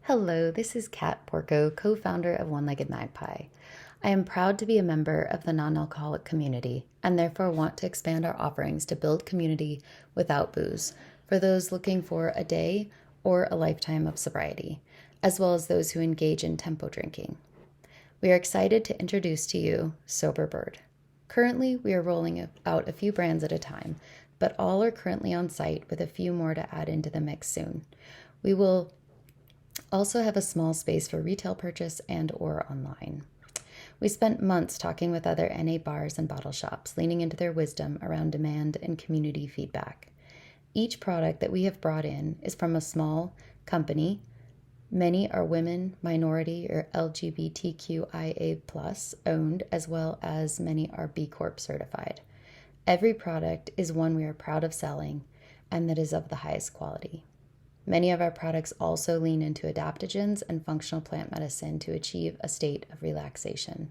Hello, this is Kat Porco, co-founder of One-Legged Magpie. I am proud to be a member of the non-alcoholic community and therefore want to expand our offerings to build community without booze for those looking for a day or a lifetime of sobriety, as well as those who engage in tempo drinking. We are excited to introduce to you Sober Bird. Currently, we are rolling out a few brands at a time, but all are currently on site with a few more to add into the mix soon. We will also have a small space for retail purchase and or online. We spent months talking with other NA bars and bottle shops, leaning into their wisdom around demand and community feedback. Each product that we have brought in is from a small company. Many are women, minority, or LGBTQIA+ owned, as well as many are B Corp certified. Every product is one we are proud of selling and that is of the highest quality. Many of our products also lean into adaptogens and functional plant medicine to achieve a state of relaxation.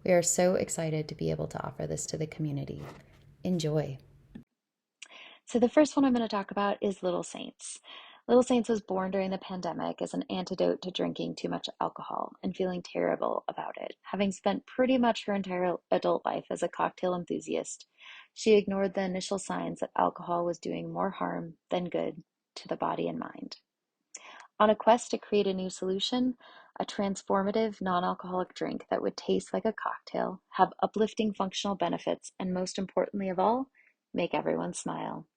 We are so excited to be able to offer this to the community. Enjoy. So the first one I'm going to talk about is Little Saints. Little Saints was born during the pandemic as an antidote to drinking too much alcohol and feeling terrible about it. Having spent pretty much her entire adult life as a cocktail enthusiast, she ignored the initial signs that alcohol was doing more harm than good to the body and mind. On a quest to create a new solution, a transformative non-alcoholic drink that would taste like a cocktail, have uplifting functional benefits, and most importantly of all, make everyone smile.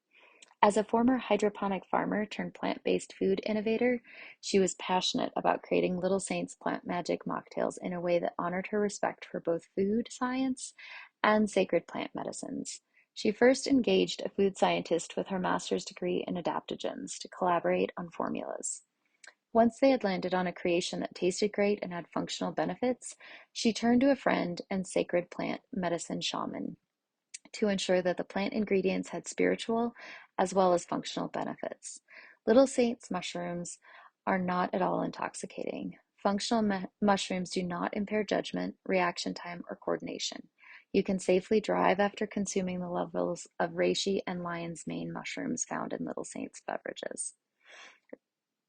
As a former hydroponic farmer turned plant-based food innovator, she was passionate about creating Little Saints plant magic mocktails in a way that honored her respect for both food science and sacred plant medicines. She first engaged a food scientist with her master's degree in adaptogens to collaborate on formulas. Once they had landed on a creation that tasted great and had functional benefits, she turned to a friend and sacred plant medicine shaman to ensure that the plant ingredients had spiritual as well as functional benefits. Little Saints mushrooms are not at all intoxicating. Functional mushrooms do not impair judgment, reaction time, or coordination. You can safely drive after consuming the levels of reishi and lion's mane mushrooms found in Little Saints beverages.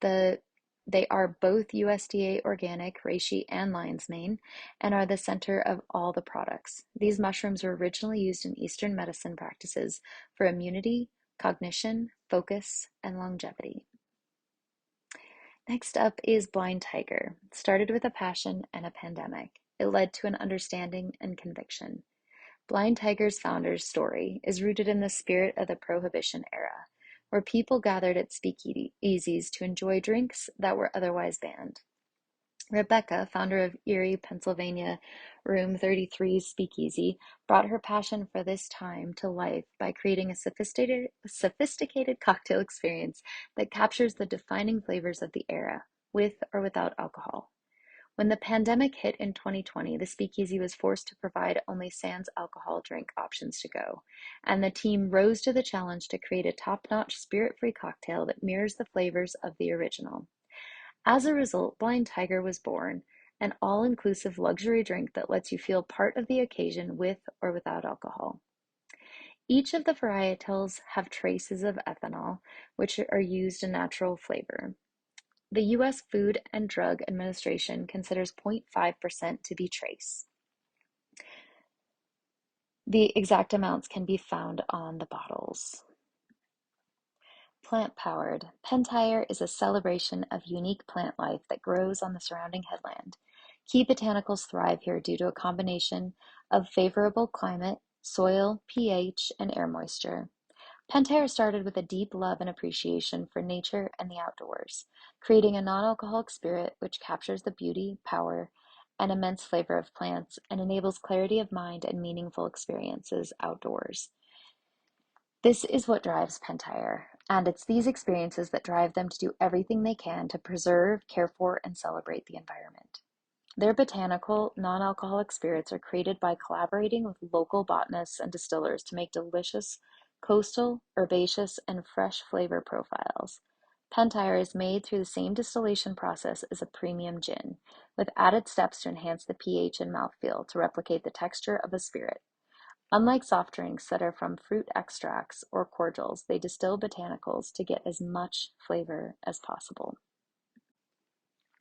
They are both USDA organic, reishi, and lion's mane, and are the center of all the products. These mushrooms were originally used in Eastern medicine practices for immunity, cognition, focus, and longevity. Next up is Blind Tiger. It started with a passion and a pandemic. It led to an understanding and conviction. Blind Tiger's founder's story is rooted in the spirit of the Prohibition era, where people gathered at speakeasies to enjoy drinks that were otherwise banned. Rebecca, founder of Erie, Pennsylvania Room 33's Speakeasy, brought her passion for this time to life by creating a sophisticated cocktail experience that captures the defining flavors of the era, with or without alcohol. When the pandemic hit in 2020, the Speakeasy was forced to provide only sans alcohol drink options to go, and the team rose to the challenge to create a top-notch spirit-free cocktail that mirrors the flavors of the original. As a result, Blind Tiger was born, an all-inclusive luxury drink that lets you feel part of the occasion with or without alcohol. Each of the varietals have traces of ethanol, which are used in natural flavor. The U.S. Food and Drug Administration considers 0.5% to be trace. The exact amounts can be found on the bottles. Plant-powered, Pentire is a celebration of unique plant life that grows on the surrounding headland. Key botanicals thrive here due to a combination of favorable climate, soil, pH, and air moisture. Pentire started with a deep love and appreciation for nature and the outdoors, creating a non-alcoholic spirit which captures the beauty, power, and immense flavor of plants and enables clarity of mind and meaningful experiences outdoors. This is what drives Pentire, and it's these experiences that drive them to do everything they can to preserve, care for, and celebrate the environment. Their botanical, non-alcoholic spirits are created by collaborating with local botanists and distillers to make delicious coastal, herbaceous, and fresh flavor profiles. Pentire is made through the same distillation process as a premium gin, with added steps to enhance the pH and mouthfeel to replicate the texture of a spirit. Unlike soft drinks that are from fruit extracts or cordials, they distill botanicals to get as much flavor as possible.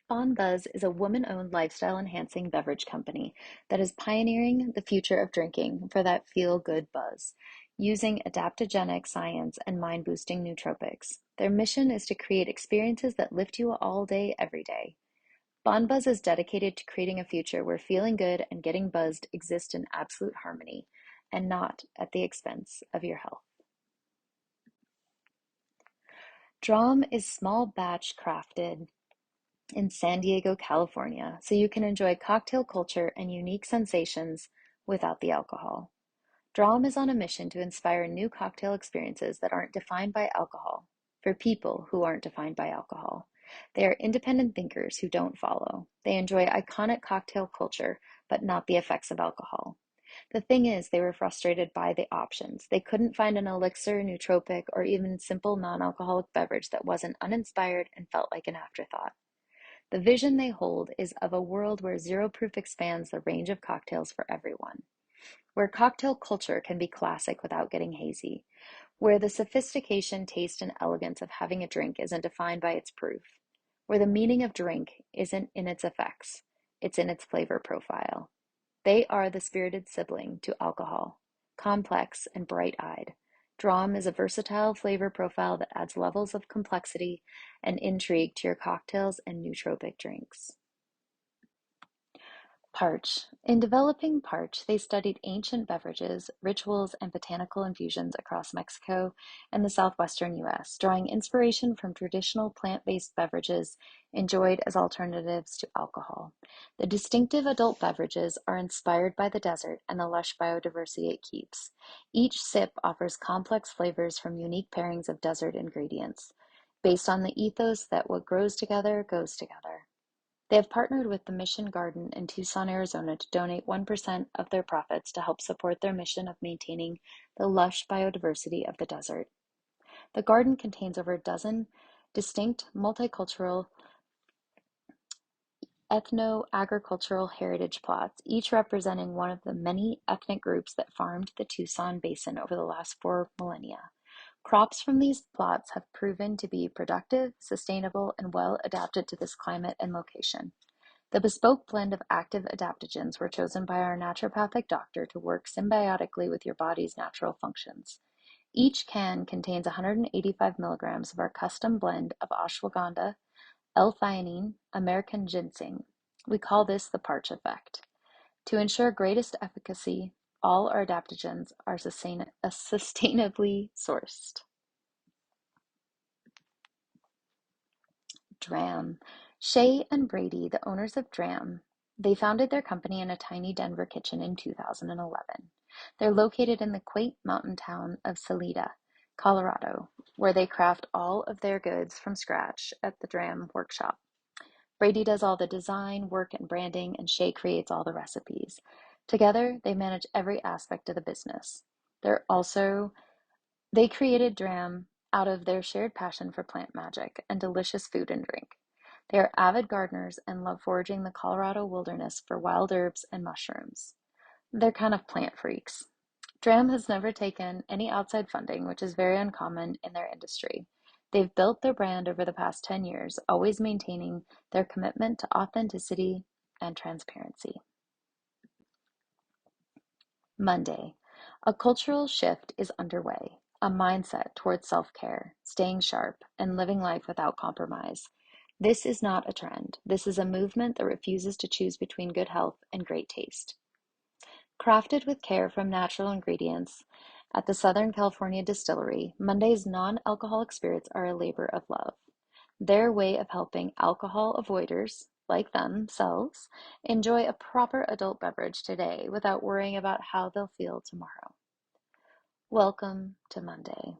Bon Buzz is a woman-owned lifestyle-enhancing beverage company that is pioneering the future of drinking for that feel-good buzz, using adaptogenic science and mind-boosting nootropics. Their mission is to create experiences that lift you all day, every day. Bon Buzz is dedicated to creating a future where feeling good and getting buzzed exist in absolute harmony and not at the expense of your health. Drom is small batch crafted in San Diego, California, so you can enjoy cocktail culture and unique sensations without the alcohol. Drom is on a mission to inspire new cocktail experiences that aren't defined by alcohol, for people who aren't defined by alcohol. They are independent thinkers who don't follow. They enjoy iconic cocktail culture, but not the effects of alcohol. The thing is, they were frustrated by the options. They couldn't find an elixir, nootropic, or even simple non-alcoholic beverage that wasn't uninspired and felt like an afterthought. The vision they hold is of a world where Zeroproof expands the range of cocktails for everyone, where cocktail culture can be classic without getting hazy, where the sophistication, taste, and elegance of having a drink isn't defined by its proof, where the meaning of drink isn't in its effects, it's in its flavor profile. They are the spirited sibling to alcohol, complex and bright-eyed. Drom is a versatile flavor profile that adds levels of complexity and intrigue to your cocktails and nootropic drinks. Parch. In developing Parch, they studied ancient beverages, rituals, and botanical infusions across Mexico and the southwestern U.S., drawing inspiration from traditional plant-based beverages enjoyed as alternatives to alcohol. The distinctive adult beverages are inspired by the desert and the lush biodiversity it keeps. Each sip offers complex flavors from unique pairings of desert ingredients, based on the ethos that what grows together goes together. They have partnered with the Mission Garden in Tucson, Arizona to donate 1% of their profits to help support their mission of maintaining the lush biodiversity of the desert. The garden contains over a dozen distinct multicultural ethno-agricultural heritage plots, each representing one of the many ethnic groups that farmed the Tucson Basin over the last 4 millennia. Crops from these plots have proven to be productive, sustainable, and well adapted to this climate and location. The bespoke blend of active adaptogens were chosen by our naturopathic doctor to work symbiotically with your body's natural functions. Each can contains 185 milligrams of our custom blend of ashwagandha, L-theanine, American ginseng. We call this the Parch effect. To ensure greatest efficacy, all our adaptogens are sustainably sourced. Dram. Shay and Brady, the owners of Dram, they founded their company in a tiny Denver kitchen in 2011. They're located in the quaint mountain town of Salida, Colorado, where they craft all of their goods from scratch at the Dram workshop. Brady does all the design, work, and branding, and Shay creates all the recipes. Together, they manage every aspect of the business. They created Dram out of their shared passion for plant magic and delicious food and drink. They are avid gardeners and love foraging the Colorado wilderness for wild herbs and mushrooms. They're kind of plant freaks. Dram has never taken any outside funding, which is very uncommon in their industry. They've built their brand over the past 10 years, always maintaining their commitment to authenticity and transparency. Monday. A cultural shift is underway, a mindset towards self-care, staying sharp, and living life without compromise. This is not a trend. This is a movement that refuses to choose between good health and great taste. Crafted with care from natural ingredients at the Southern California distillery, Monday's non-alcoholic spirits are a labor of love. Their way of helping alcohol avoiders, like themselves, enjoy a proper adult beverage today without worrying about how they'll feel tomorrow. Welcome to Monday.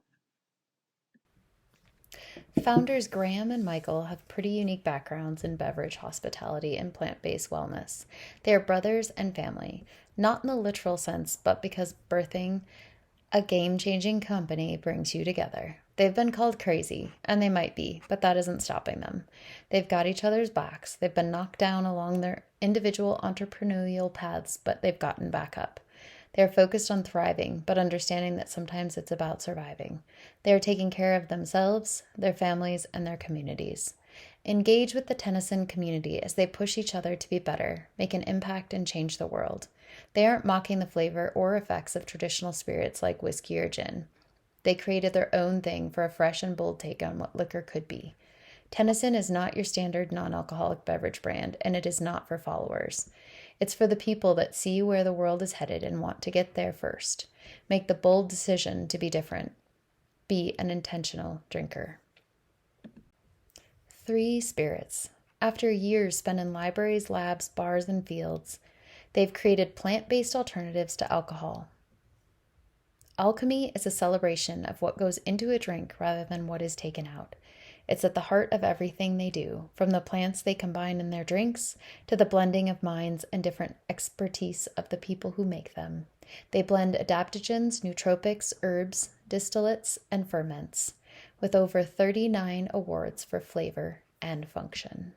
Founders Graham and Michael have pretty unique backgrounds in beverage hospitality and plant based wellness. They are brothers and family, not in the literal sense, but because birthing a game changing company brings you together. They've been called crazy, and they might be, but that isn't stopping them. They've got each other's backs. They've been knocked down along their individual entrepreneurial paths, but they've gotten back up. They are focused on thriving, but understanding that sometimes it's about surviving. They are taking care of themselves, their families, and their communities. Engage with the Tennyson community as they push each other to be better, make an impact, and change the world. They aren't mocking the flavor or effects of traditional spirits like whiskey or gin. They created their own thing for a fresh and bold take on what liquor could be. Tennyson is not your standard non-alcoholic beverage brand, and it is not for followers. It's for the people that see where the world is headed and want to get there first. Make the bold decision to be different. Be an intentional drinker. 3 spirits. After years spent in libraries, labs, bars, and fields, they've created plant-based alternatives to alcohol. Alchemy is a celebration of what goes into a drink rather than what is taken out. It's at the heart of everything they do, from the plants they combine in their drinks to the blending of minds and different expertise of the people who make them. They blend adaptogens, nootropics, herbs, distillates, and ferments, with over 39 awards for flavor and function.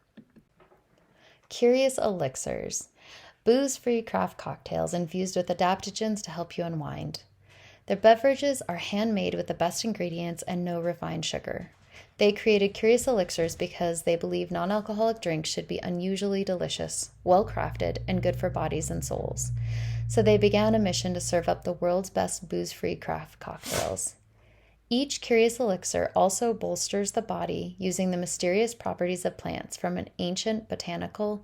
Curious Elixirs. Booze-free craft cocktails infused with adaptogens to help you unwind. Their beverages are handmade with the best ingredients and no refined sugar. They created Curious Elixirs because they believe non-alcoholic drinks should be unusually delicious, well-crafted, and good for bodies and souls. So they began a mission to serve up the world's best booze-free craft cocktails. Each Curious Elixir also bolsters the body using the mysterious properties of plants, from an ancient botanical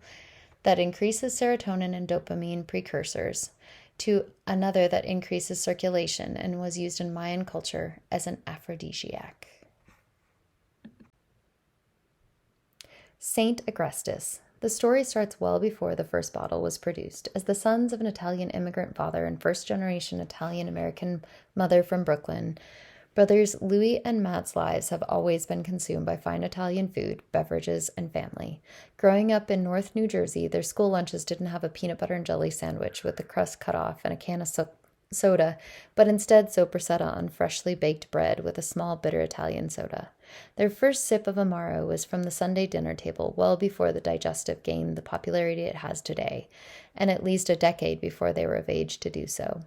that increases serotonin and dopamine precursors to another that increases circulation and was used in Mayan culture as an aphrodisiac. Saint Agrestis. The story starts well before the first bottle was produced, as the sons of an Italian immigrant father and first-generation Italian-American mother from Brooklyn, brothers Louis and Matt's lives have always been consumed by fine Italian food, beverages, and family. Growing up in North New Jersey, their school lunches didn't have a peanut butter and jelly sandwich with the crust cut off and a can of soda, but instead sopressata on freshly baked bread with a small bitter Italian soda. Their first sip of Amaro was from the Sunday dinner table well before the digestive gained the popularity it has today, and at least a decade before they were of age to do so.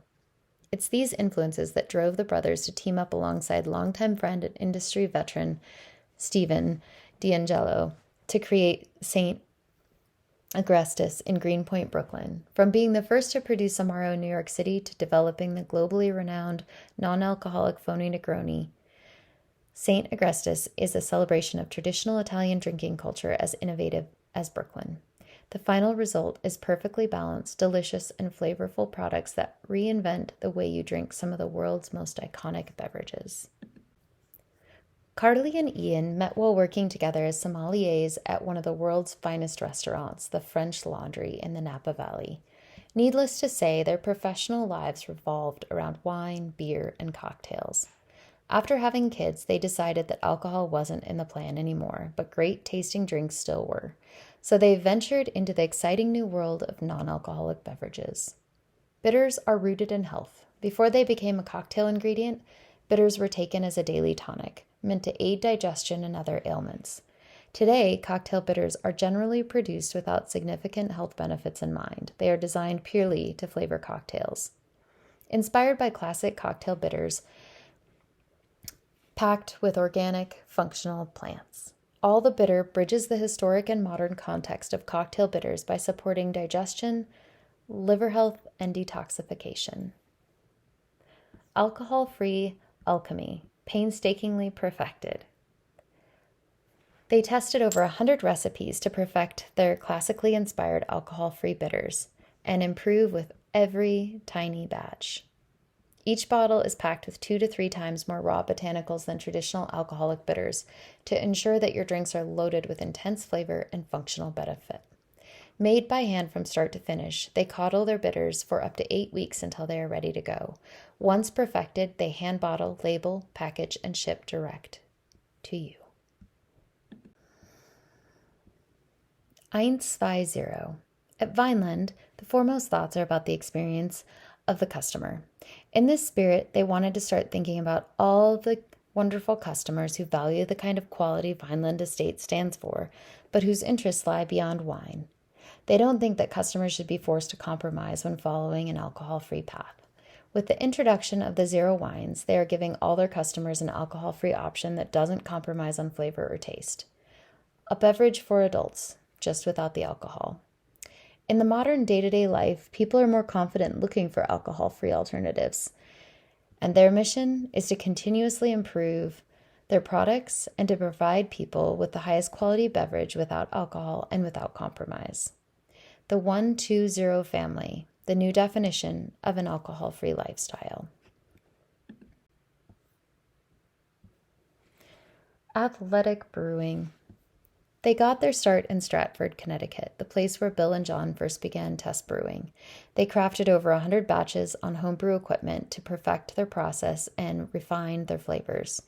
It's these influences that drove the brothers to team up alongside longtime friend and industry veteran Stephen D'Angelo to create St. Agrestis in Greenpoint, Brooklyn. From being the first to produce Amaro in New York City to developing the globally renowned non-alcoholic Phony Negroni, St. Agrestis is a celebration of traditional Italian drinking culture as innovative as Brooklyn. The final result is perfectly balanced, delicious, and flavorful products that reinvent the way you drink some of the world's most iconic beverages. Carly and Ian met while working together as sommeliers at one of the world's finest restaurants, the French Laundry in the Napa Valley. Needless to say, their professional lives revolved around wine, beer, and cocktails. After having kids, they decided that alcohol wasn't in the plan anymore, but great tasting drinks still were. So they ventured into the exciting new world of non-alcoholic beverages. Bitters are rooted in health. Before they became a cocktail ingredient, bitters were taken as a daily tonic, meant to aid digestion and other ailments. Today, cocktail bitters are generally produced without significant health benefits in mind. They are designed purely to flavor cocktails. Inspired by classic cocktail bitters, packed with organic, functional plants. All the Bitter bridges the historic and modern context of cocktail bitters by supporting digestion, liver health, and detoxification. Alcohol-free alchemy, painstakingly perfected. They tested over 100 recipes to perfect their classically inspired alcohol-free bitters and improve with every tiny batch. Each bottle is packed with 2 to 3 times more raw botanicals than traditional alcoholic bitters to ensure that your drinks are loaded with intense flavor and functional benefit. Made by hand from start to finish, they coddle their bitters for up to 8 weeks until they are ready to go. Once perfected, they hand bottle, label, package, and ship direct to you. 120. At Vineland, the foremost thoughts are about the experience of the customer. In this spirit, they wanted to start thinking about all the wonderful customers who value the kind of quality Vineland Estate stands for, but whose interests lie beyond wine. They don't think that customers should be forced to compromise when following an alcohol-free path. With the introduction of the zero wines, they are giving all their customers an alcohol-free option that doesn't compromise on flavor or taste. A beverage for adults, just without the alcohol. In the modern day-to-day life, people are more confident looking for alcohol-free alternatives, and their mission is to continuously improve their products and to provide people with the highest quality beverage without alcohol and without compromise. The 120 family, the new definition of an alcohol-free lifestyle. Athletic brewing. They got their start in Stratford, Connecticut, the place where Bill and John first began test brewing. They crafted over 100 batches on homebrew equipment to perfect their process and refine their flavors.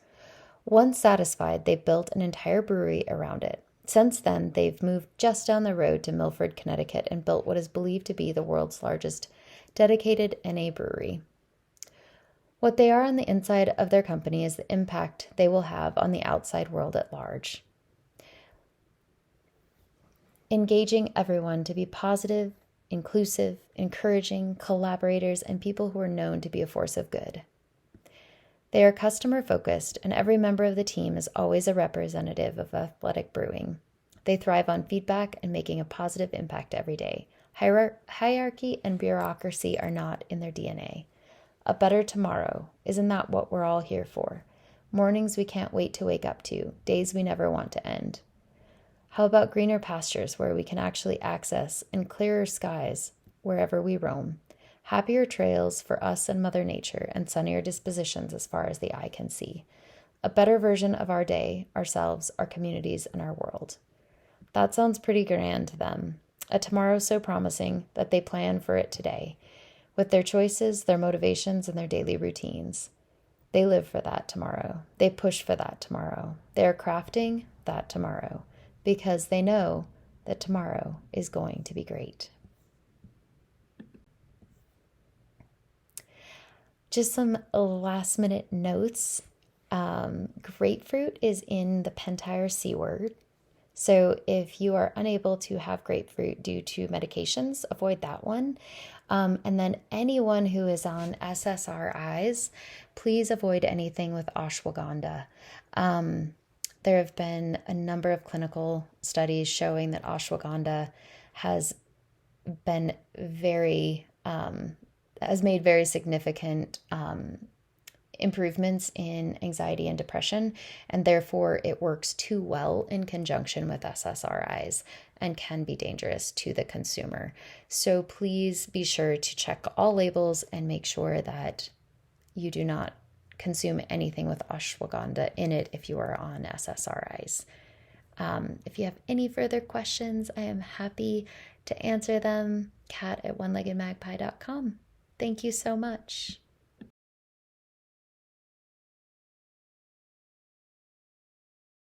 Once satisfied, they built an entire brewery around it. Since then, they've moved just down the road to Milford, Connecticut, and built what is believed to be the world's largest dedicated NA brewery. What they are on the inside of their company is the impact they will have on the outside world at large. Engaging everyone to be positive, inclusive, encouraging, collaborators, and people who are known to be a force of good. They are customer-focused, and every member of the team is always a representative of athletic brewing. They thrive on feedback and making a positive impact every day. Hierarchy and bureaucracy are not in their DNA. A better tomorrow, isn't that what we're all here for? Mornings we can't wait to wake up to, days we never want to end. How about greener pastures where we can actually access and clearer skies wherever we roam? Happier trails for us and Mother Nature and sunnier dispositions as far as the eye can see. A better version of our day, ourselves, our communities, and our world. That sounds pretty grand to them. A tomorrow so promising that they plan for it today, with their choices, their motivations, and their daily routines. They live for that tomorrow. They push for that tomorrow. They are crafting that tomorrow, because they know that tomorrow is going to be great. Just some last minute notes. Grapefruit is in the Pentire C word. So if you are unable to have grapefruit due to medications, avoid that one. And then anyone who is on SSRIs, please avoid anything with ashwagandha. There have been a number of clinical studies showing that ashwagandha has been has made very significant improvements in anxiety and depression, and therefore it works too well in conjunction with SSRIs and can be dangerous to the consumer. So please be sure to check all labels and make sure that you do not consume anything with ashwagandha in it if you are on SSRIs. If you have any further questions, I am happy to answer them. Kat at oneleggedmagpie.com. Thank you so much.